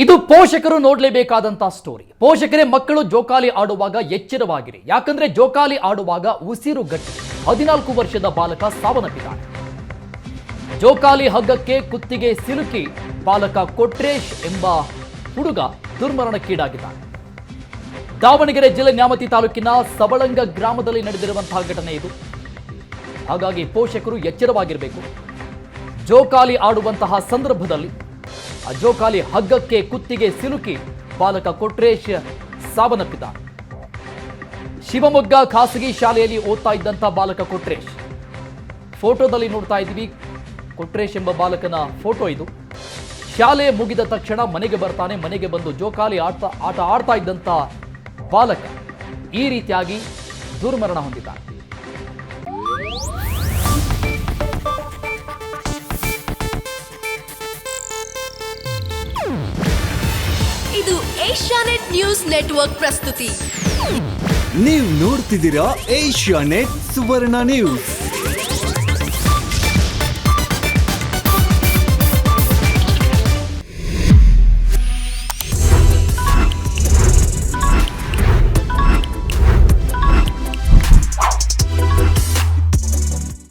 ಇದು ಪೋಷಕರು ನೋಡಲೇಬೇಕಾದಂತಹ ಸ್ಟೋರಿ. ಪೋಷಕರೇ ಮಕ್ಕಳು ಜೋಕಾಲಿ ಆಡುವಾಗ ಎಚ್ಚರವಾಗಿರಿ. ಯಾಕಂದ್ರೆ ಜೋಕಾಲಿ ಆಡುವಾಗ ಉಸಿರುಗಟ್ಟಿ 14 ವರ್ಷದ ಬಾಲಕ ಸಾವನ್ನಪ್ಪಿದ್ದಾನೆ. ಜೋಕಾಲಿ ಹಗ್ಗಕ್ಕೆ ಕುತ್ತಿಗೆ ಸಿಲುಕಿ ಬಾಲಕ ಕೊಟ್ರೇಶ್ ಎಂಬ ಹುಡುಗ ದುರ್ಮರಣಕ್ಕೀಡಾಗಿದ್ದಾನೆ. ದಾವಣಗೆರೆ ಜಿಲ್ಲೆ ನ್ಯಾಮತಿ ತಾಲೂಕಿನ ಸಬಳಂಗ ಗ್ರಾಮದಲ್ಲಿ ನಡೆದಿರುವಂತಹ ಘಟನೆ ಇದು. ಹಾಗಾಗಿ ಪೋಷಕರು ಎಚ್ಚರವಾಗಿರಬೇಕು. ಜೋಕಾಲಿ ಆಡುವಂತಹ ಸಂದರ್ಭದಲ್ಲಿ ಆ ಜೋಕಾಲಿ ಹಗ್ಗಕ್ಕೆ ಕುತ್ತಿಗೆ ಸಿಲುಕಿ ಬಾಲಕ ಕೊಟ್ರೇಶ್ ಸಾವನ್ನಪ್ಪಿದ್ದಾನೆ. ಶಿವಮೊಗ್ಗ ಖಾಸಗಿ ಶಾಲೆಯಲ್ಲಿ ಓದ್ತಾ ಇದ್ದಂಥ ಬಾಲಕ ಕೊಟ್ರೇಶ್. ಫೋಟೋದಲ್ಲಿ ನೋಡ್ತಾ ಇದ್ದೀವಿ, ಕೊಟ್ರೇಶ್ ಎಂಬ ಬಾಲಕನ ಫೋಟೋ ಇದು. ಶಾಲೆ ಮುಗಿದ ತಕ್ಷಣ ಮನೆಗೆ ಬರ್ತಾನೆ. ಮನೆಗೆ ಬಂದು ಜೋಕಾಲಿ ಆಟ ಆಡ್ತಾ ಇದ್ದಂಥ ಬಾಲಕ ಈ ರೀತಿಯಾಗಿ ದುರ್ಮರಣ ಹೊಂದಿದ್ದಾನೆ. ಇದು ಏಷ್ಯಾನೆಟ್ ನ್ಯೂಸ್ ನೆಟ್ವರ್ಕ್ ಪ್ರಸ್ತುತಿ. ನೀವು ನೋಡ್ತಿದ್ದೀರಾ ಏಷ್ಯಾನೆಟ್ ಸುವರ್ಣ ನ್ಯೂಸ್.